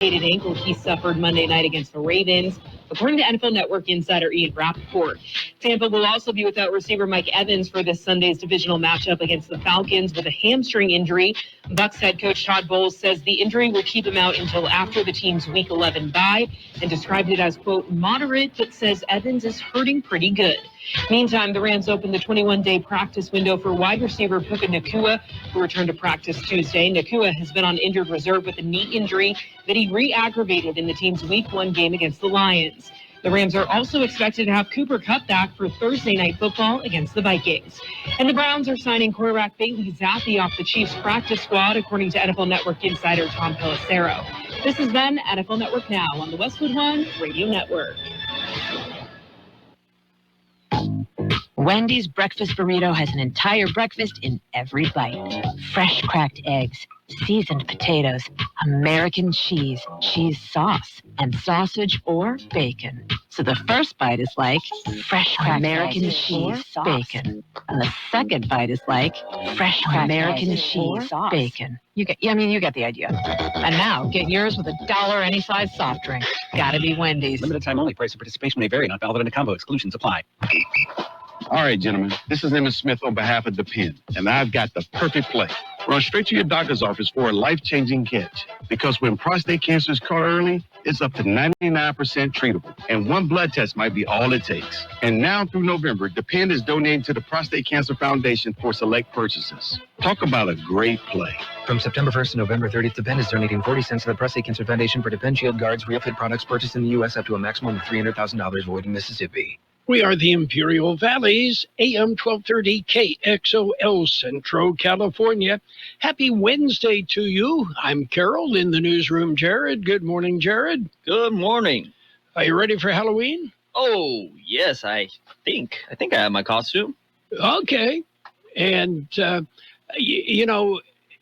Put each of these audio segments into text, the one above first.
ankle he suffered Monday night against the Ravens, according to NFL Network insider Ian Rappaport. Tampa will also be without receiver Mike Evans for this Sunday's divisional matchup against the Falcons with a hamstring injury. Bucs head coach Todd Bowles says the injury will keep him out until after the team's Week 11 bye and described it as, quote, moderate, but says Evans is hurting pretty good. Meantime, the Rams opened the 21-day practice window for wide receiver Puka Nacua, who returned to practice Tuesday. Nacua has been on injured reserve with a knee injury that he re-aggravated in the team's Week 1 game against the Lions. The Rams are also expected to have Cooper Kupp back for Thursday Night Football against the Vikings. And the Browns are signing quarterback Bailey Zappi off the Chiefs' practice squad, according to NFL Network insider Tom Pelissero. This has been NFL Network Now on the Westwood One Radio Network. Wendy's breakfast burrito has an entire breakfast in every bite. Fresh cracked eggs, seasoned potatoes, American cheese, cheese sauce, and sausage or bacon. So the first bite is like fresh cracked American cheese, bacon. And the second bite is like fresh cracked American cheese, bacon. You get the idea. And now, get yours with $1 any size soft drink. Gotta be Wendy's. Limited time only. Price of participation may vary. Not valid in a combo. Exclusions apply. All right, gentlemen, this is Emmett Smith on behalf of Depend, and I've got the perfect play. Run straight to your doctor's office for a life-changing catch, because when prostate cancer is caught early, it's up to 99% treatable, and one blood test might be all it takes. And now through November, Depend is donating to the Prostate Cancer Foundation for select purchases. Talk about a great play. From September 1st to November 30th, Depend is donating 40 cents to the Prostate Cancer Foundation for Depend Shield Guards, Real Fit products purchased in the U.S. up to a maximum of $300,000 void in Mississippi. We are the Imperial Valleys, AM 1230 KXO El Centro, California. Happy Wednesday to you. I'm Carroll in the newsroom. Jared, good morning, Jared. Good morning. Are you ready for Halloween? Oh, yes, I think I have my costume. Okay. And,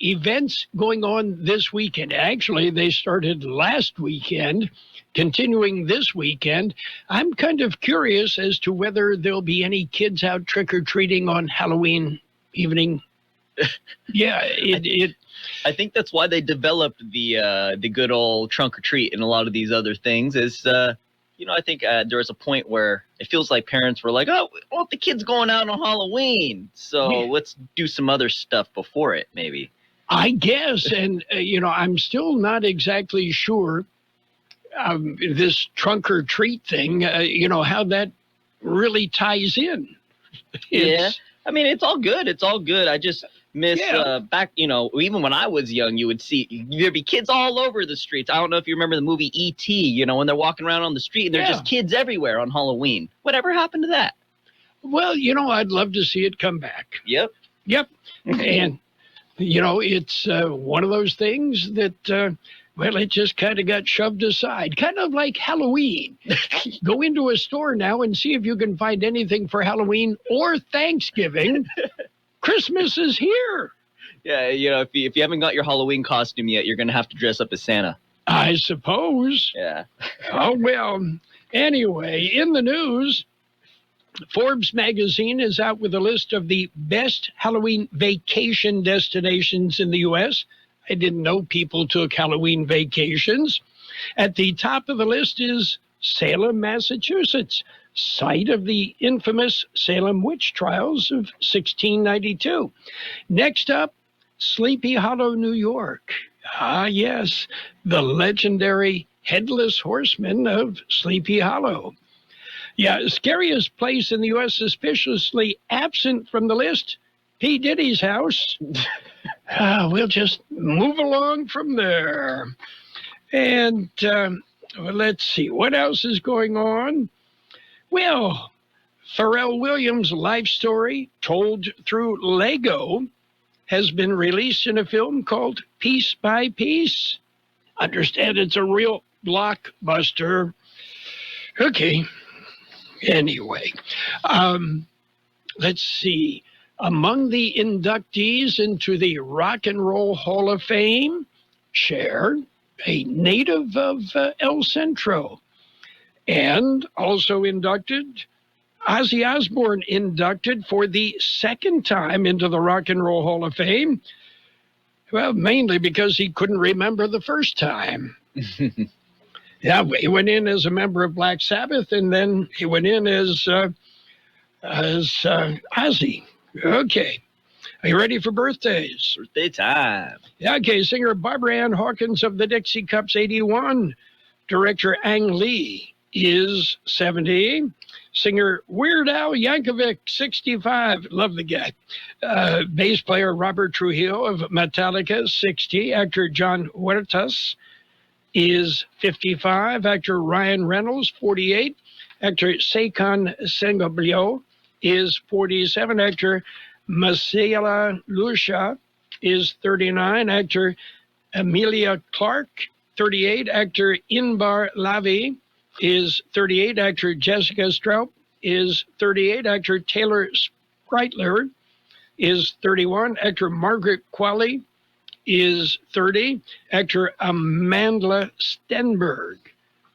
events going on this weekend. Actually, they started last weekend. Continuing this weekend, I'm kind of curious as to whether there'll be any kids out trick-or-treating on Halloween evening. Yeah, I think that's why they developed the good old trunk or treat and a lot of these other things is, I think there was a point where it feels like parents were like, oh, I want the kids going out on Halloween, so let's do some other stuff before it, maybe. I guess, and, I'm still not exactly sure this trunk or treat thing, how that really ties in. Yeah. I mean, it's all good. It's all good. I just miss back, even when I was young, you would see there'd be kids all over the streets. I don't know if you remember the movie E.T., when they're walking around on the street and there's just kids everywhere on Halloween. Whatever happened to that? Well, I'd love to see it come back. Yep. And, it's one of those things that, it just kind of got shoved aside, kind of like Halloween. Go into a store now and see if you can find anything for Halloween or Thanksgiving. Christmas is here. Yeah, if you haven't got your Halloween costume yet, you're going to have to dress up as Santa. I suppose. Yeah. Oh, well, anyway, in the news, Forbes magazine is out with a list of the best Halloween vacation destinations in the U.S. I didn't know people took Halloween vacations. At the top of the list is Salem, Massachusetts, site of the infamous Salem witch trials of 1692. Next up, Sleepy Hollow, New York. Ah, yes, the legendary Headless Horseman of Sleepy Hollow. Yeah, scariest place in the U.S. suspiciously absent from the list, P. Diddy's house. We'll just move along from there. And let's see, what else is going on? Well, Pharrell Williams' life story, told through Lego, has been released in a film called Piece by Piece. Understand it's a real blockbuster. Okay. Anyway, let's see. Among the inductees into the Rock and Roll Hall of Fame, Cher, a native of El Centro, and also inducted, Ozzy Osbourne inducted for the second time into the Rock and Roll Hall of Fame. Well, mainly because he couldn't remember the first time. Yeah, he went in as a member of Black Sabbath, and then he went in as Ozzy. Okay. Are you ready for birthdays? Birthday time. Yeah, okay. Singer Barbara Ann Hawkins of the Dixie Cups, 81. Director Ang Lee is 70. Singer Weird Al Yankovic, 65. Love the guy. Bass player Robert Trujillo of Metallica, 60. Actor John Huertas is 55. Actor Ryan Reynolds, 48. Actor Sekon Sengoblio is 47. Actor Marcela Lucia is 39. Actor Emilia Clarke, 38. Actor Inbar Lavi is 38. Actor Jessica Stroup is 38. Actor Taylor Spreitler is 31. Actor Margaret Qualley is 30. Actor Amandla Stenberg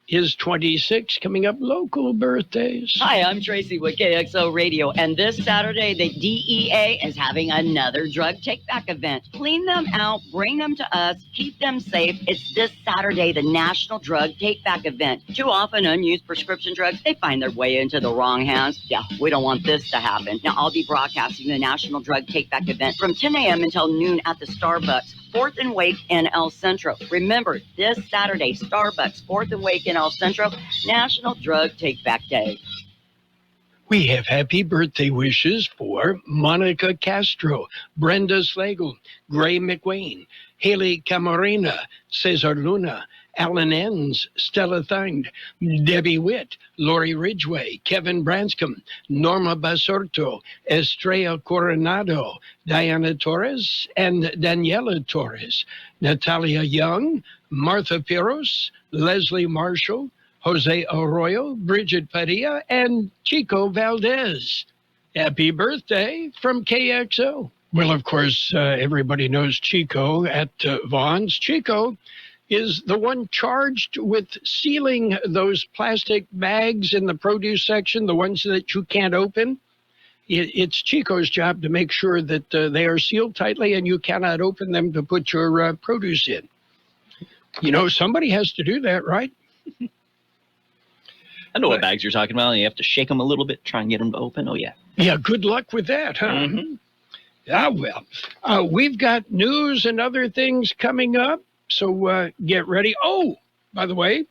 is 26. Coming up, local birthdays. Hi, I'm Tracy with Kxo Radio, and this Saturday, the DEA is having another drug take-back event. Clean them out, bring them to us, keep them safe. It's this Saturday, the National Drug Take-Back event. Too often, unused prescription drugs, they find their way into the wrong hands. Yeah, we don't want this to happen. Now, I'll be broadcasting the National Drug Take-Back event from 10 a.m. until noon at the Starbucks, 4th and Wake in El Centro. Remember, this Saturday, Starbucks, 4th and Wake in El Centro, National Drug Take-Back Day. We have happy birthday wishes for Monica Castro, Brenda Slagle, Gray McWayne, Haley Camarena, Cesar Luna, Alan Enns, Stella Thund, Debbie Witt, Lori Ridgway, Kevin Branscombe, Norma Basorto, Estrella Coronado, Diana Torres, and Daniela Torres, Natalia Young, Martha Piros, Leslie Marshall, Jose Arroyo, Bridget Padilla, and Chico Valdez. Happy birthday from KXO. Well, of course, everybody knows Chico at Vaughn's. Chico is the one charged with sealing those plastic bags in the produce section, the ones that you can't open. It's Chico's job to make sure that they are sealed tightly and you cannot open them to put your produce in. You know, somebody has to do that, right? I know what bags you're talking about. You have to shake them a little bit, try and get them to open. Oh, yeah. Yeah, good luck with that, huh? Mm-hmm. Ah, well, we've got news and other things coming up, so get ready. Oh, by the way,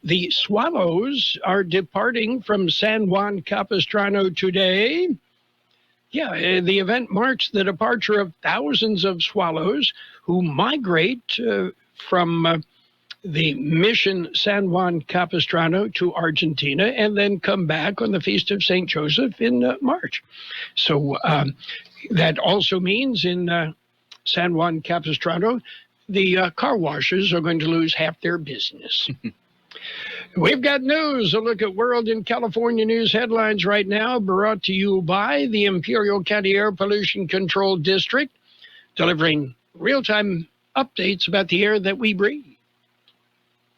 the Swallows are departing from San Juan Capistrano today. Yeah, the event marks the departure of thousands of swallows who migrate from the Mission San Juan Capistrano to Argentina and then come back on the Feast of St. Joseph in March. So that also means in San Juan Capistrano, the car washers are going to lose half their business. We've got news. A look at World and California news headlines right now, brought to you by the Imperial County Air Pollution Control District, delivering real-time updates about the air that we breathe.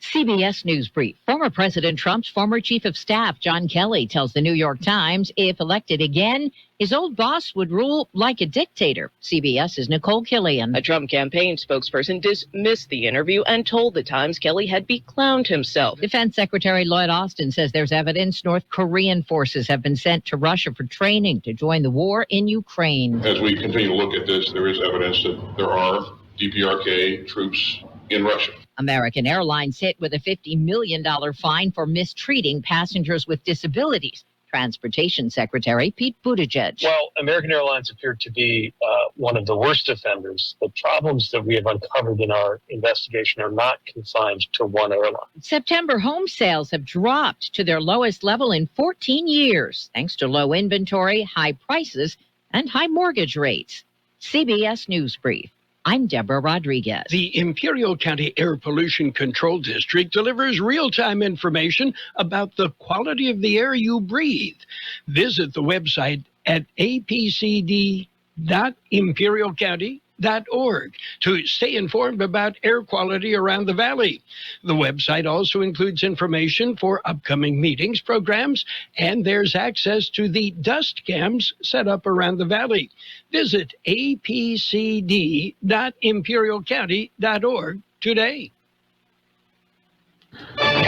CBS News Brief. Former President Trump's former chief of staff, John Kelly, tells the New York Times if elected again, his old boss would rule like a dictator. CBS's Nicole Killian. A Trump campaign spokesperson dismissed the interview and told the Times Kelly had beclowned himself. Defense Secretary Lloyd Austin says there's evidence North Korean forces have been sent to Russia for training to join the war in Ukraine. As we continue to look at this, there is evidence that there are DPRK troops in Russia. American Airlines hit with a $50 million fine for mistreating passengers with disabilities. Transportation Secretary Pete Buttigieg. Well, American Airlines appeared to be one of the worst offenders. The problems that we have uncovered in our investigation are not confined to one airline. September home sales have dropped to their lowest level in 14 years, thanks to low inventory, high prices, and high mortgage rates. CBS News Brief. I'm Deborah Rodriguez. The Imperial County Air Pollution Control District delivers real-time information about the quality of the air you breathe. Visit the website at apcd.imperialcounty.org to stay informed about air quality around the valley. The website also includes information for upcoming meetings, programs, and there's access to the dust cams set up around the valley. Visit apcd.imperialcounty.org today.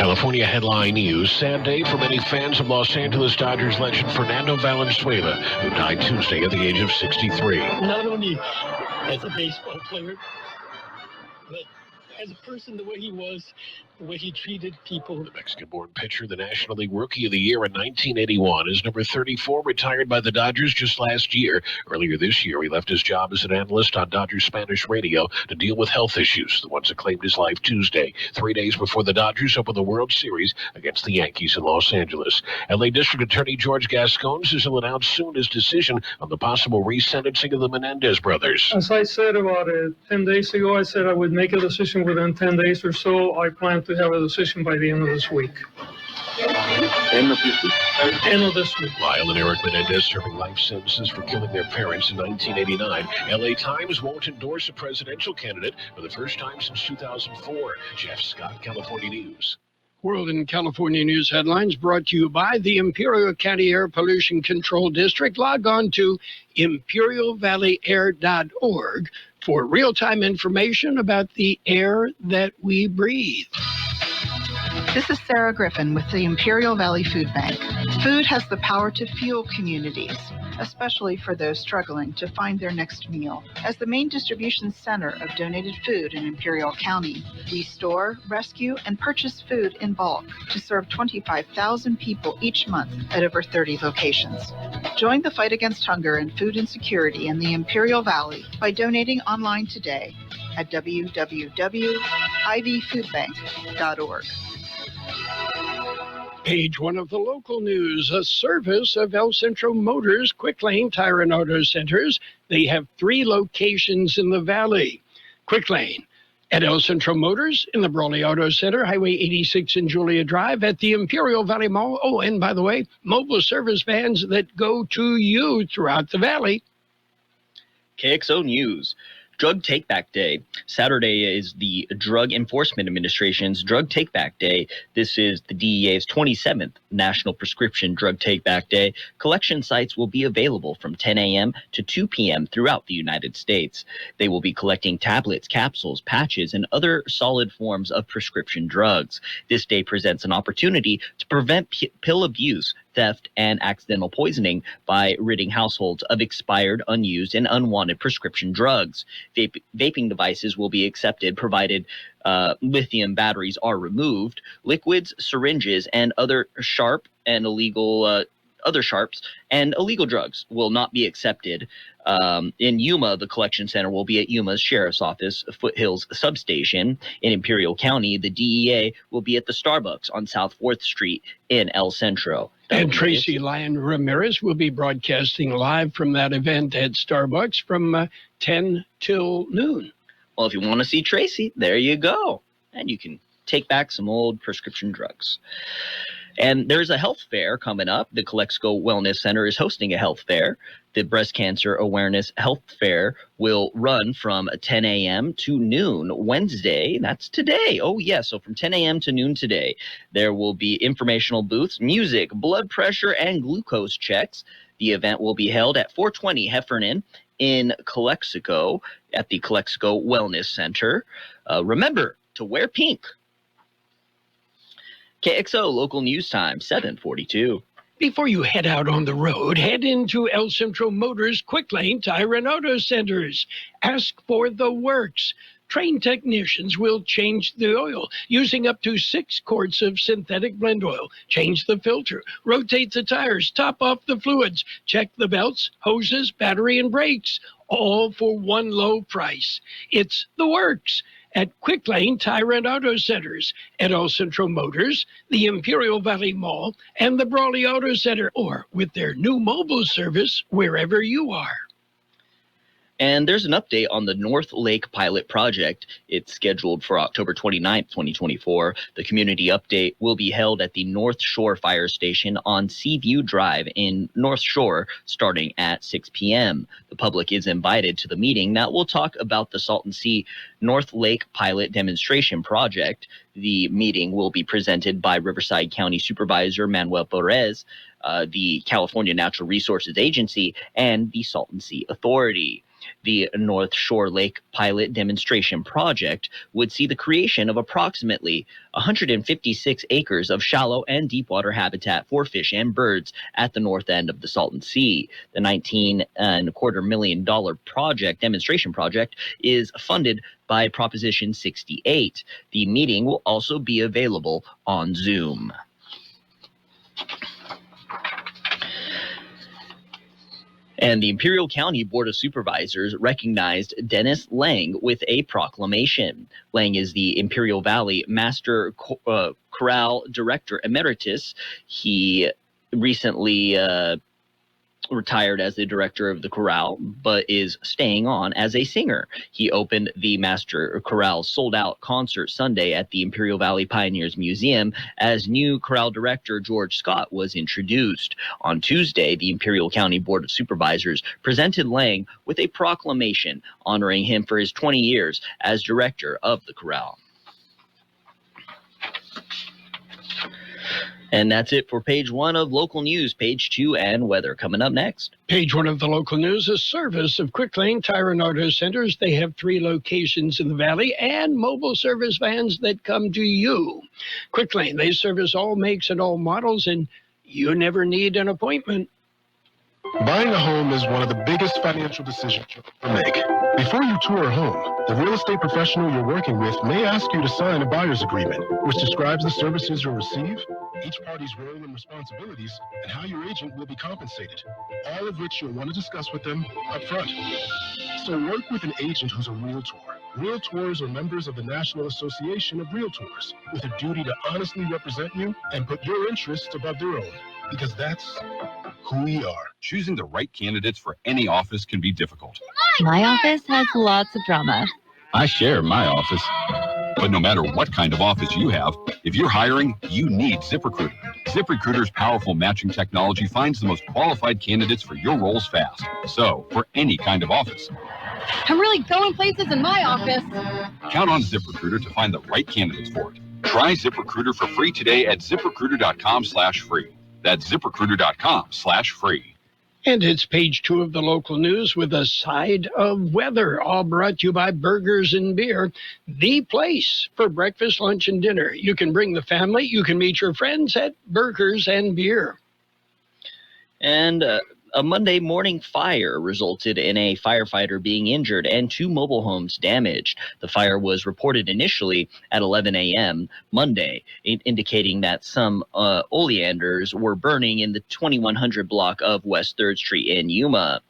California headline news. Sad day for many fans of Los Angeles Dodgers legend Fernando Valenzuela, who died Tuesday at the age of 63. Not only as a baseball player, but as a person, the way he was, the way he treated people. The Mexican-born pitcher, the National League Rookie of the Year in 1981, is number 34, retired by the Dodgers just last year. Earlier this year, he left his job as an analyst on Dodgers Spanish radio to deal with health issues, the ones that claimed his life Tuesday, 3 days before the Dodgers opened the World Series against the Yankees in Los Angeles. L.A. District Attorney George Gascon says he'll announce soon his decision on the possible resentencing of the Menendez brothers. As I said about 10 days ago, I said I would make a decision within 10 days or so. I plan to have a decision by the end of this week. End of this week. Lyle and Eric Menendez serving life sentences for killing their parents in 1989. L.A. Times won't endorse a presidential candidate for the first time since 2004. Jeff Scott, California News. World and California News headlines brought to you by the Imperial County Air Pollution Control District. Log on to imperialvalleyair.org for real-time information about the air that we breathe. This is Sarah Griffin with the Imperial Valley Food Bank. Food has the power to fuel communities, especially for those struggling to find their next meal. As the main distribution center of donated food in Imperial County, we store, rescue, and purchase food in bulk to serve 25,000 people each month at over 30 locations. Join the fight against hunger and food insecurity in the Imperial Valley by donating online today at www.ivfoodbank.org. Page 1 of the local news, a service of El Centro Motors Quick Lane Tire and Auto Centers. They have 3 locations in the valley. Quick Lane at El Centro Motors in the Brawley Auto Center, Highway 86 and Julia Drive at the Imperial Valley Mall. Oh, and by the way, mobile service vans that go to you throughout the valley. KXO News. Drug Take-Back Day. Saturday is the Drug Enforcement Administration's Drug Take-Back Day. This is the DEA's 27th National Prescription Drug Take-Back Day. Collection sites will be available from 10 a.m. to 2 p.m. throughout the United States. They will be collecting tablets, capsules, patches, and other solid forms of prescription drugs. This day presents an opportunity to prevent pill abuse, theft, and accidental poisoning by ridding households of expired, unused, and unwanted prescription drugs. Vaping devices will be accepted provided lithium batteries are removed. Liquids, syringes, and other sharps and illegal drugs will not be accepted. In Yuma, the collection center will be at Yuma's Sheriff's Office, Foothills Substation. In Imperial County, the DEA will be at the Starbucks on South 4th Street in El Centro. And Tracy Lyon Ramirez will be broadcasting live from that event at Starbucks from 10 till noon. Well, if you want to see Tracy, there you go. And you can take back some old prescription drugs. And there's a health fair coming up. The Kxo Wellness Center is hosting a health fair. The Breast Cancer Awareness Health Fair will run from 10 a.m. to noon Wednesday. That's today. Oh, yeah. So from 10 a.m. to noon today, there will be informational booths, music, blood pressure, and glucose checks. The event will be held at 420 Heffernan in Kxo at the Kxo Wellness Center. Remember to wear pink. KXO Local News Time, 7:42. Before you head out on the road, head into El Centro Motors Quick Lane Tire and Auto Centers. Ask for the works. Trained technicians will change the oil using up to 6 quarts of synthetic blend oil. Change the filter, rotate the tires, top off the fluids, check the belts, hoses, battery, and brakes, all for one low price. It's the works at Quick Lane Tire and Auto Centers, at El Centro Motors, the Imperial Valley Mall, and the Brawley Auto Center, or with their new mobile service wherever you are. And there's an update on the North Lake pilot project. It's scheduled for October 29th, 2024. The community update will be held at the North Shore Fire Station on Seaview Drive in North Shore starting at 6 p.m. The public is invited to the meeting that will talk about the Salton Sea North Lake pilot demonstration project. The meeting will be presented by Riverside County Supervisor Manuel Perez, the California Natural Resources Agency, and the Salton Sea Authority. The North Shore Lake Pilot Demonstration Project would see the creation of approximately 156 acres of shallow and deep water habitat for fish and birds at the north end of the Salton Sea. The $19.25 million demonstration project is funded by Proposition 68. The meeting will also be available on Zoom. And the Imperial County Board of Supervisors recognized Dennis Lang with a proclamation. Lang is the Imperial Valley Master Chorale Director Emeritus. He recently retired as the director of the chorale, but is staying on as a singer. He opened the Master Chorale's sold-out concert Sunday at the Imperial Valley Pioneers Museum as new chorale director George Scott was introduced. On Tuesday, the Imperial County Board of Supervisors presented Lang with a proclamation honoring him for his 20 years as director of the chorale. And that's it for page 1 of local news. Page 2 and weather coming up next. Page 1 of the local news, a service of Quick Lane Tire and Auto Centers. They have 3 locations in the valley and mobile service vans that come to you. Quick Lane, they service all makes and all models, and you never need an appointment. Buying a home is one of the biggest financial decisions you'll ever make. Before you tour a home, the real estate professional you're working with may ask you to sign a buyer's agreement, which describes the services you'll receive, each party's role and responsibilities, and how your agent will be compensated, all of which you'll want to discuss with them up front. So work with an agent who's a realtor. Realtors are members of the National Association of Realtors with a duty to honestly represent you and put your interests above their own, because that's who we are. Choosing the right candidates for any office can be difficult. My office has lots of drama. I share my office. But no matter what kind of office you have, if you're hiring, you need ZipRecruiter. ZipRecruiter's powerful matching technology finds the most qualified candidates for your roles fast. So, for any kind of office. I'm really going places in my office. Count on ZipRecruiter to find the right candidates for it. Try ZipRecruiter for free today at ZipRecruiter.com/free. That's ZipRecruiter.com/free. And it's page 2 of the local news with a side of weather, all brought to you by Burgers and Beer, the place for breakfast, lunch, and dinner. You can bring the family. You can meet your friends at Burgers and Beer. And a Monday morning fire resulted in a firefighter being injured and 2 mobile homes damaged. The fire was reported initially at 11 a.m. Monday, indicating that some oleanders were burning in the 2100 block of West 3rd Street in Yuma.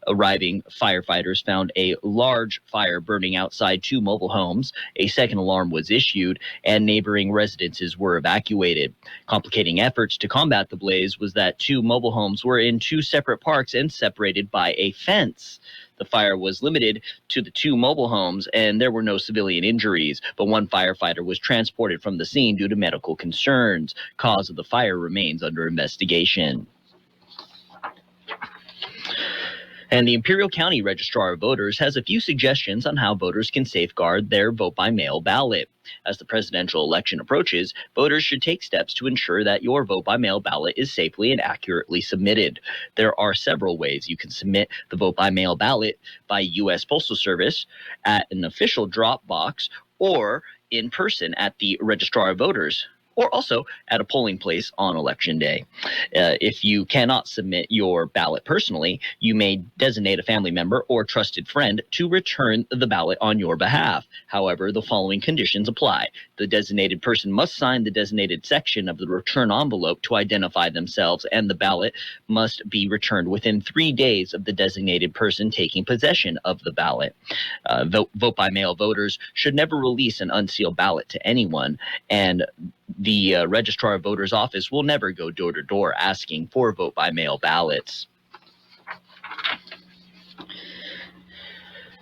Arriving firefighters found a large fire burning outside 2 mobile homes. A second alarm was issued, and neighboring residences were evacuated. Complicating efforts to combat the blaze was that 2 mobile homes were in 2 separate parks and separated by a fence. The fire was limited to the 2 mobile homes, and there were no civilian injuries, but 1 firefighter was transported from the scene due to medical concerns. Cause of the fire remains under investigation. And the Imperial County Registrar of Voters has a few suggestions on how voters can safeguard their vote-by-mail ballot. As the presidential election approaches, voters should take steps to ensure that your vote-by-mail ballot is safely and accurately submitted. There are several ways you can submit the vote-by-mail ballot by U.S. Postal Service, at an official drop box, or in person at the Registrar of Voters, or also at a polling place on Election Day. If you cannot submit your ballot personally, you may designate a family member or trusted friend to return the ballot on your behalf. However, the following conditions apply. The designated person must sign the designated section of the return envelope to identify themselves, and the ballot must be returned within 3 days of the designated person taking possession of the ballot. Vote-by-mail voters should never release an unsealed ballot to anyone, and the Registrar of Voters office will never go door-to-door asking for vote-by-mail ballots.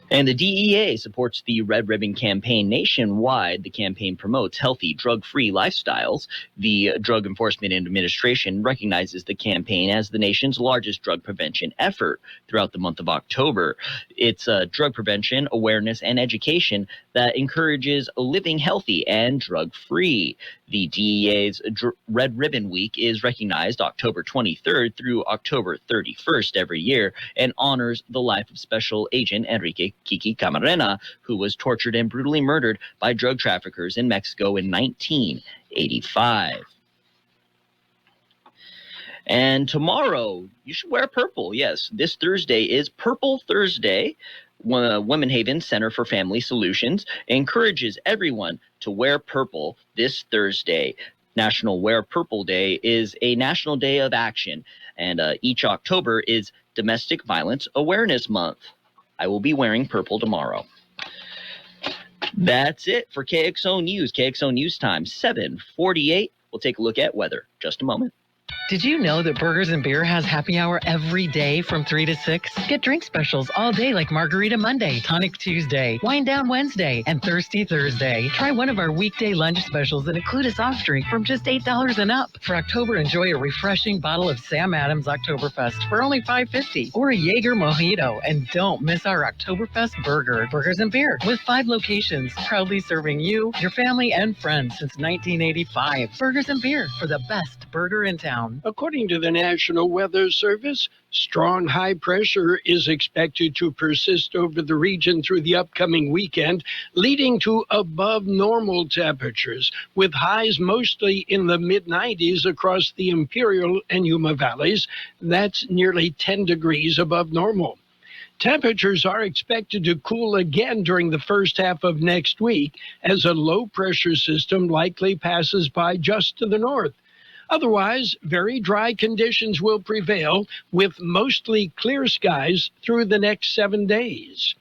And the DEA supports the Red Ribbon campaign nationwide. The campaign promotes healthy, drug-free lifestyles. The Drug Enforcement Administration recognizes the campaign as the nation's largest drug prevention effort throughout the month of October. It's drug prevention, awareness, and education that encourages living healthy and drug-free. The DEA's Red Ribbon Week is recognized October 23rd through October 31st every year and honors the life of Special Agent Enrique Kiki Camarena, who was tortured and brutally murdered by drug traffickers in Mexico in 1985. And tomorrow, you should wear purple. Yes, this Thursday is Purple Thursday. Women Haven Center for Family Solutions encourages everyone to wear purple this Thursday. National Wear Purple Day is a national day of action, and each October is Domestic Violence Awareness Month. I will be wearing purple tomorrow. That's it for KXO News. KXO News time, 7:48. We'll take a look at weather. Just a moment. Did you know that Burgers and Beer has happy hour every day from 3 to 6? Get drink specials all day like Margarita Monday, Tonic Tuesday, Wine Down Wednesday, and Thirsty Thursday. Try one of our weekday lunch specials that include a soft drink from just $8 and up. For October, enjoy a refreshing bottle of Sam Adams Oktoberfest for only $5.50 or a Jaeger Mojito. And don't miss our Oktoberfest burger. Burgers and Beer with 5 locations, proudly serving you, your family, and friends since 1985. Burgers and Beer for the best burger in town. According to the National Weather Service, strong high pressure is expected to persist over the region through the upcoming weekend, leading to above normal temperatures, with highs mostly in the mid-90s across the Imperial and Yuma valleys. That's nearly 10 degrees above normal. Temperatures are expected to cool again during the first half of next week as a low-pressure system likely passes by just to the north. Otherwise, very dry conditions will prevail with mostly clear skies through the next 7 days.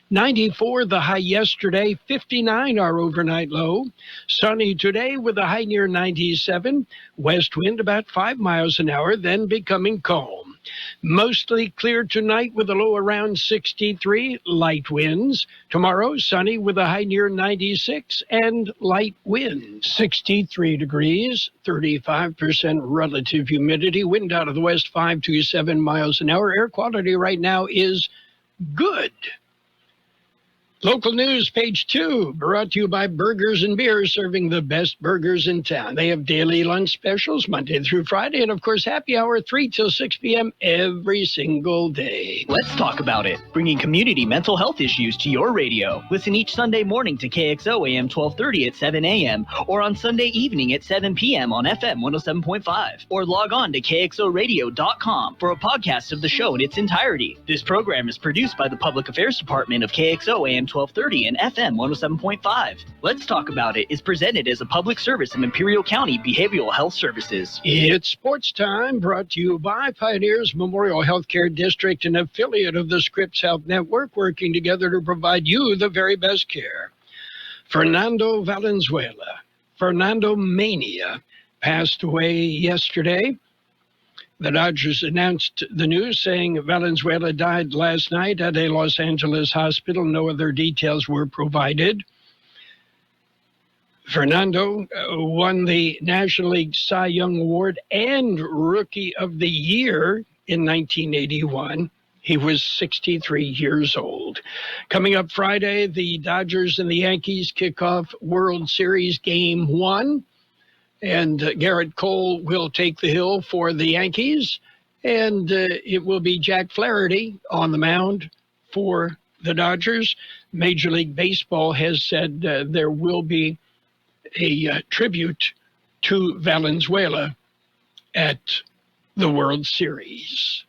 94 the high yesterday, 59 our overnight low. Sunny today with a high near 97. West wind about 5 miles an hour, then becoming calm. Mostly clear tonight with a low around 63, light winds. Tomorrow, sunny with a high near 96 and light winds. 63 degrees, 35% relative humidity, wind out of the west 5 to 7 miles an hour. Air quality right now is good. Local news, page 2, brought to you by Burgers and Beer, serving the best burgers in town. They have daily lunch specials Monday through Friday, and of course, happy hour 3 till 6 p.m. every single day. Let's talk about it, bringing community mental health issues to your radio. Listen each Sunday morning to KXO AM 1230 at 7 a.m. or on Sunday evening at 7 p.m. on FM 107.5, or log on to kxoradio.com for a podcast of the show in its entirety. This program is produced by the Public Affairs Department of KXO AM 1230 and FM 107.5. Let's Talk About It is presented as a public service of Imperial County Behavioral Health Services. It's sports time, brought to you by Pioneers Memorial Healthcare District, an affiliate of the Scripps Health Network, working together to provide you the very best care. Fernando Valenzuela, Fernando Mania, passed away yesterday. The Dodgers announced the news, saying Valenzuela died last night at a Los Angeles hospital. No other details were provided. Fernando won the National League Cy Young Award and Rookie of the Year in 1981. He was 63 years old. Coming up Friday, the Dodgers and the Yankees kick off World Series Game 1. And Garrett Cole will take the hill for the Yankees, and it will be Jack Flaherty on the mound for the Dodgers. Major League Baseball has said there will be a tribute to Valenzuela at the World Series.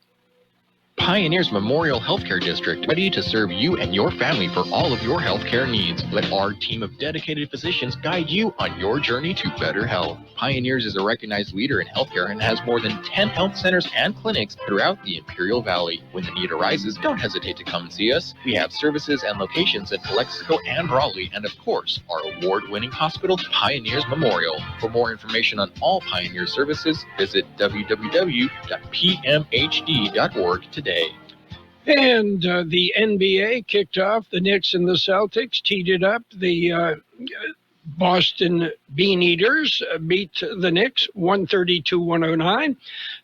Pioneers Memorial Healthcare District, ready to serve you and your family for all of your healthcare needs. Let our team of dedicated physicians guide you on your journey to better health. Pioneers is a recognized leader in healthcare and has more than 10 health centers and clinics throughout the Imperial Valley. When the need arises, don't hesitate to come and see us. We have services and locations in Calexico and Raleigh, and of course, our award-winning hospital, Pioneers Memorial. For more information on all Pioneer services, visit www.pmhd.org today. And the NBA kicked off. The Knicks and the Celtics teed it up. The Boston Bean Eaters beat the Knicks 132-109.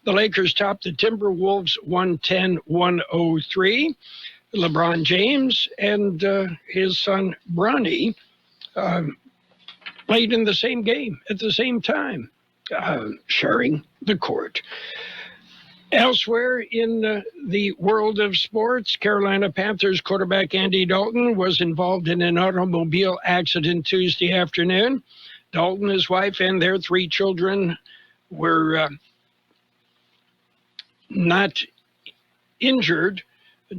The Lakers topped the Timberwolves 110-103. LeBron James and his son Bronny played in the same game at the same time, sharing the court. Elsewhere in the world of sports, Carolina Panthers quarterback Andy Dalton was involved in an automobile accident Tuesday afternoon. Dalton, his wife, and their 3 children were not injured.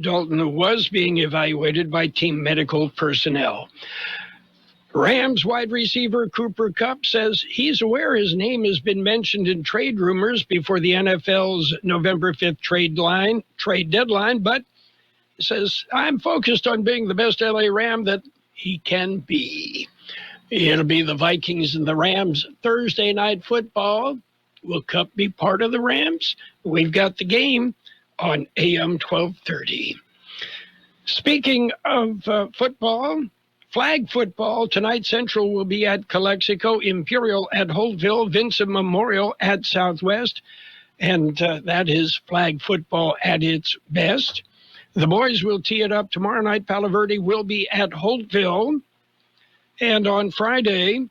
Dalton was being evaluated by team medical personnel. Rams wide receiver Cooper Kupp says he's aware his name has been mentioned in trade rumors before the NFL's November 5th trade deadline, but he says, I'm focused on being the best LA Ram that he can be. It'll be the Vikings and the Rams Thursday night football. Will Kupp be part of the Rams? We've got the game on AM 1230. Speaking of football, flag football, tonight Central will be at Calexico, Imperial at Holtville, Vincent Memorial at Southwest, and that is flag football at its best. The boys will tee it up tomorrow night. Palo Verde will be at Holtville, and on Friday,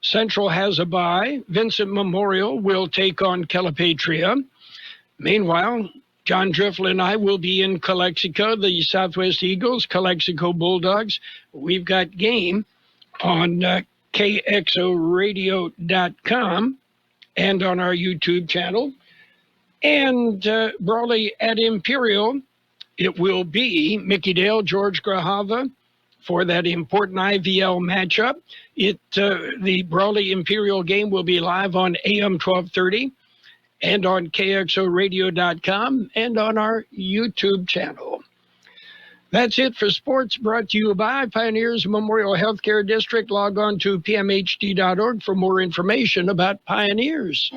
Central has a bye. Vincent Memorial will take on Calipatria. Meanwhile, John Driffel and I will be in Calexico, the Southwest Eagles, Calexico Bulldogs. We've got game on KXORadio.com and on our YouTube channel. And Brawley at Imperial, it will be Mickey Dale, George Grahava for that important IVL matchup. The Brawley Imperial game will be live on AM 1230. And on KXORadio.com and on our YouTube channel. That's it for sports, brought to you by Pioneers Memorial Healthcare District. Log on to pmhd.org for more information about Pioneers.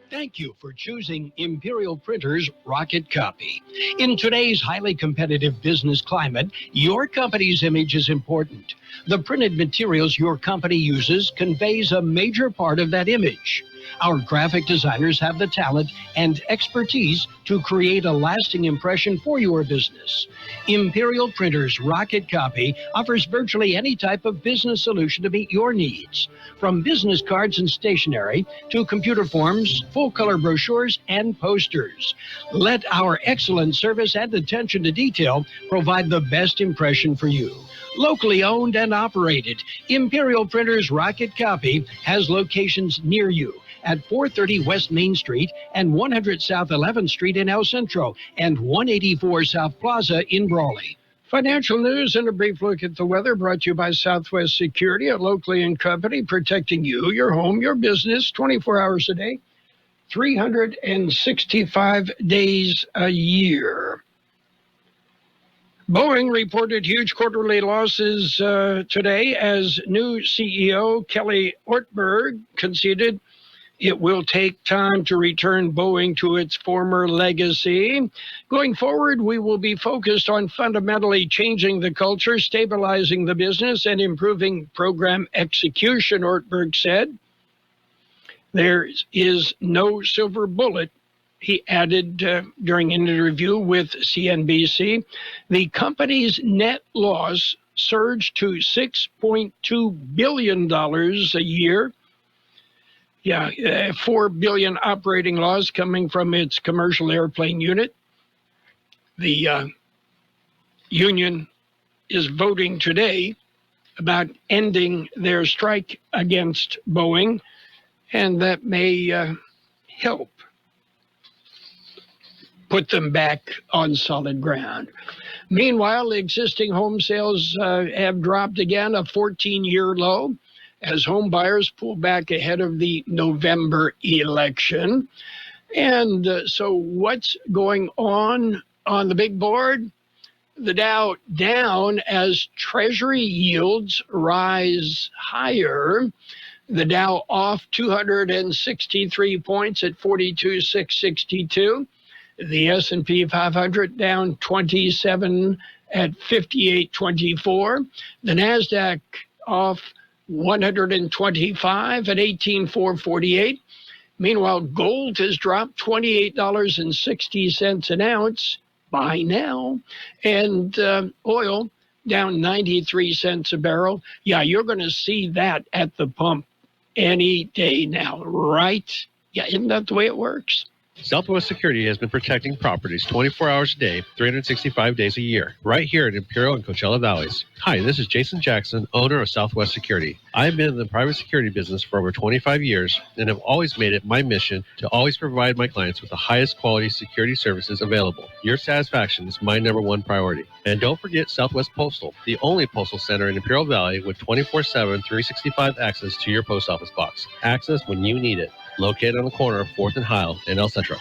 Thank you for choosing Imperial Printers Rocket Copy. In today's highly competitive business climate, your company's image is important. The printed materials your company uses conveys a major part of that image. Our graphic designers have the talent and expertise to create a lasting impression for your business. Imperial Printers Rocket Copy offers virtually any type of business solution to meet your needs, from business cards and stationery to computer forms, full-color brochures, and posters. Let our excellent service and attention to detail provide the best impression for you. Locally owned and operated, Imperial Printers Rocket Copy has locations near you at 430 West Main Street and 100 South 11th Street in El Centro and 184 South Plaza in Brawley. Financial news and a brief look at the weather brought to you by Southwest Security, a locally owned company protecting you, your home, your business, 24 hours a day, 365 days a year. Boeing reported huge quarterly losses today as new CEO Kelly Ortberg conceded it will take time to return Boeing to its former legacy. Going forward, we will be focused on fundamentally changing the culture, stabilizing the business, and improving program execution, Ortberg said. There is no silver bullet, he added during an interview with CNBC. The company's net loss surged to $6.2 billion a year. $4 billion operating loss coming from its commercial airplane unit. The union is voting today about ending their strike against Boeing, and that may help put them back on solid ground. Meanwhile, existing home sales have dropped again, a 14-year low, as home buyers pull back ahead of the November election. And so what's going on the big board? The Dow down as Treasury yields rise higher. The Dow off 263 points at 42,662. The S&P 500 down 27 at 58.24. The NASDAQ off $125 at 18,448. Meanwhile, gold has dropped $28.60 an ounce. Buy now. And oil down 93 cents a barrel. Yeah, you're going to see that at the pump any day now, right? Yeah, isn't that the way it works? Southwest Security has been protecting properties 24 hours a day, 365 days a year, right here in Imperial and Coachella Valleys. Hi, this is Jason Jackson, owner of Southwest Security. I've been in the private security business for over 25 years and have always made it my mission to always provide my clients with the highest quality security services available. Your satisfaction is my number one priority. And don't forget Southwest Postal, the only postal center in Imperial Valley with 24/7, 365 access to your post office box. Access when you need it. Located on the corner of 4th and Heil in El Centro.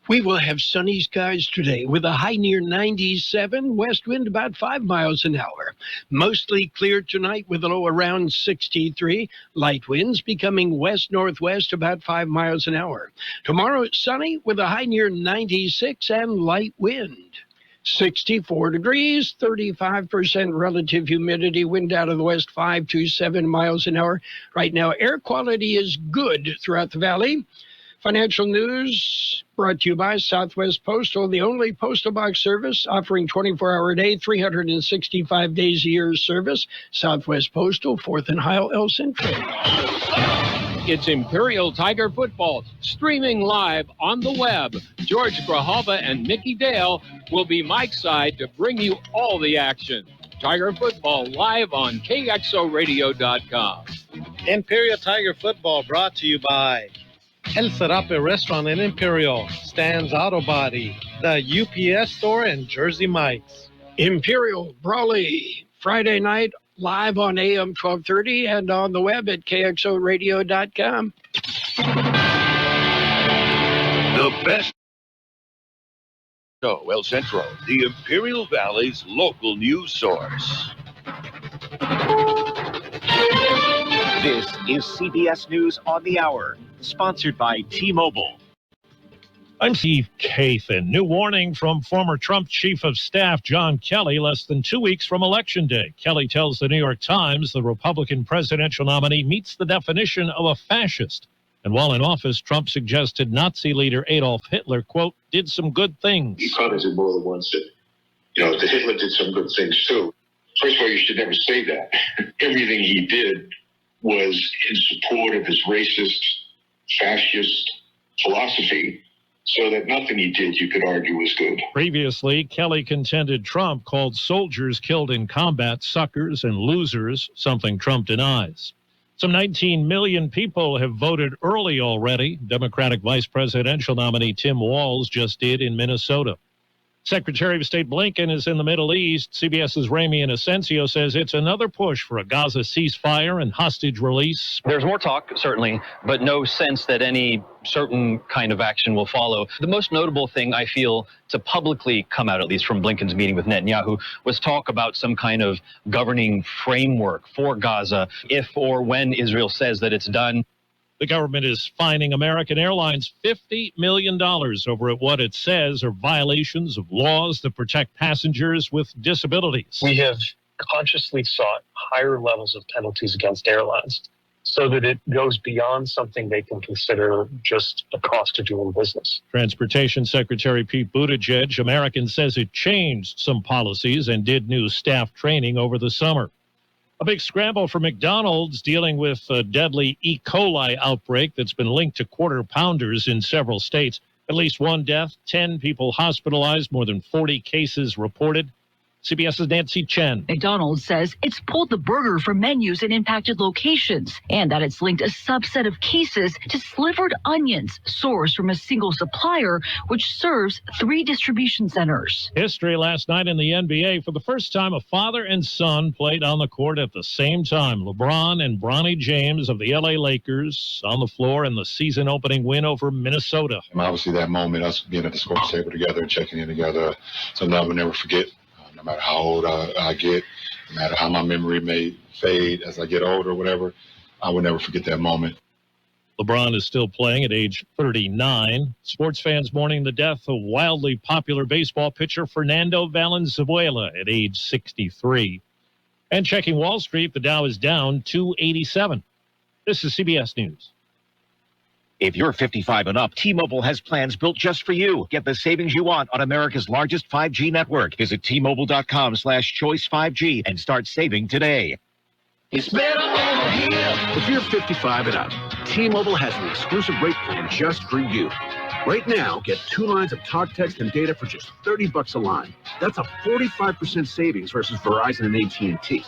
We will have sunny skies today with a high near 97, west wind about 5 miles an hour. Mostly clear tonight with a low around 63. Light winds becoming west-northwest about 5 miles an hour. Tomorrow sunny with a high near 96 and light wind. 64 degrees, 35% relative humidity, wind out of the west 5 to 7 miles an hour. Right now, air quality is good throughout the valley. Financial news brought to you by Southwest Postal, the only postal box service offering 24-hour a day, 365 days a year service. Southwest Postal, 4th and Heil, El Centro. It's Imperial Tiger Football, streaming live on the web. George Grijalva and Mickey Dale will be mic side to bring you all the action. Tiger Football live on KXORadio.com. Imperial Tiger Football brought to you by El Serape Restaurant in Imperial, Stan's Auto Body, the UPS Store, and Jersey Mike's. Imperial Brawley, Friday night, live on AM 1230 and on the web at KXORadio.com. The best show, El Centro, the Imperial Valley's local news source. This is CBS News on the Hour, sponsored by T-Mobile. I'm Steve Kathan. New warning from former Trump Chief of Staff John Kelly less than 2 weeks from Election Day. Kelly tells the New York Times the Republican presidential nominee meets the definition of a fascist. And while in office, Trump suggested Nazi leader Adolf Hitler, quote, did some good things. He commented more than once that, that Hitler did some good things too. First of all, you should never say that. Everything he did was in support of his racist, fascist philosophy, so that nothing he did, you could argue, was good. Previously, Kelly contended Trump called soldiers killed in combat suckers and losers, something Trump denies. Some 19 million people have voted early already. Democratic vice presidential nominee Tim Walz just did in Minnesota. Secretary of State Blinken is in the Middle East. CBS's Ramy Inocencio says it's another push for a Gaza ceasefire and hostage release. There's more talk, certainly, but no sense that any certain kind of action will follow. The most notable thing, I feel, to publicly come out, at least from Blinken's meeting with Netanyahu, was talk about some kind of governing framework for Gaza if or when Israel says that it's done. The government is fining American Airlines $50 million over what it says are violations of laws that protect passengers with disabilities. We have consciously sought higher levels of penalties against airlines so that it goes beyond something they can consider just a cost of doing business. Transportation Secretary Pete Buttigieg, American says it changed some policies and did new staff training over the summer. A big scramble for McDonald's dealing with a deadly E. coli outbreak that's been linked to quarter pounders in several states. At least one death, 10 people hospitalized, more than 40 cases reported. CBS's Nancy Chen. McDonald's says it's pulled the burger from menus in impacted locations and that it's linked a subset of cases to slivered onions sourced from a single supplier, which serves 3 distribution centers. History last night in the NBA. For the first time, a father and son played on the court at the same time. LeBron and Bronny James of the LA Lakers on the floor in the season-opening win over Minnesota. Obviously, that moment, us being at the sports table together and checking in together, something I will never forget. No matter how old I get, no matter how my memory may fade as I get older or whatever, I will never forget that moment. LeBron is still playing at age 39. Sports fans mourning the death of wildly popular baseball pitcher Fernando Valenzuela at age 63. And checking Wall Street, the Dow is down 287. This is CBS News. If you're 55 and up, T-Mobile has plans built just for you. Get the savings you want on America's largest 5G network. Visit T-Mobile.com/choice5G and start saving today. It's better over here. If you're 55 and up, T-Mobile has an exclusive rate plan just for you. Right now, get 2 lines of talk, text, and data for just $30 a line. That's a 45% savings versus Verizon and AT&T.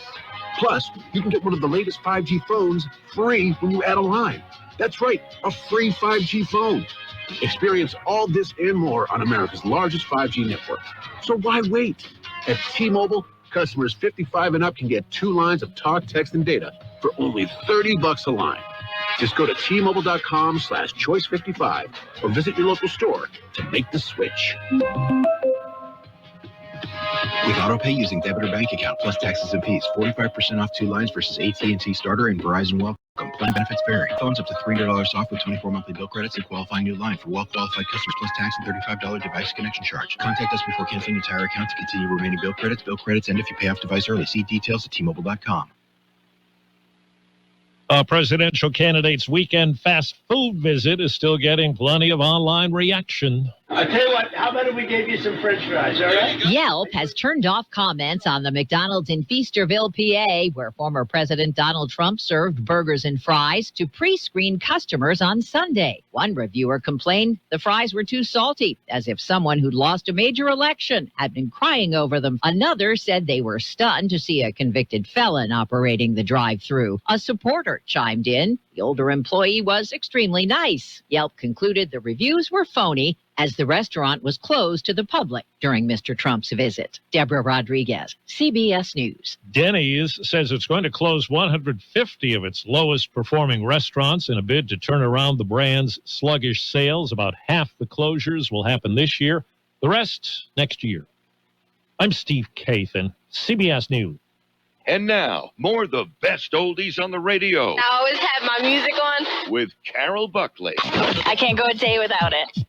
Plus, you can get one of the latest 5G phones free when you add a line. That's right, a free 5G phone. Experience all this and more on America's largest 5G network. So why wait? At T-Mobile, customers 55 and up can get 2 lines of talk, text, and data for only $30 a line. Just go to T-Mobile.com/choice55 or visit your local store to make the switch. With AutoPay using debit or bank account plus taxes and fees, 45% off 2 lines versus AT&T Starter and Verizon Welcome. Plan benefits vary. Phones up to $300 off with 24 monthly bill credits and qualifying new line for well-qualified customers plus tax and $35 device connection charge. Contact us before canceling your entire account to continue remaining bill credits. Bill credits end if you pay off device early. See details at T-Mobile.com. A presidential candidate's weekend fast food visit is still getting plenty of online reaction. I tell you what, how about if we gave you some French fries, all right? Yelp has turned off comments on the McDonald's in Feasterville, PA, where former President Donald Trump served burgers and fries to pre-screen customers on Sunday. One reviewer complained the fries were too salty, as if someone who'd lost a major election had been crying over them. Another said they were stunned to see a convicted felon operating the drive-thru. A supporter chimed in. The older employee was extremely nice. Yelp concluded the reviews were phony, as the restaurant was closed to the public during Mr. Trump's visit. Deborah Rodriguez, CBS News. Denny's says it's going to close 150 of its lowest performing restaurants in a bid to turn around the brand's sluggish sales. About half the closures will happen this year, the rest next year. I'm Steve Kathan, CBS News. And now, more of the best oldies on the radio. I always have my music on. With Carroll Buckley. I can't go a day without it.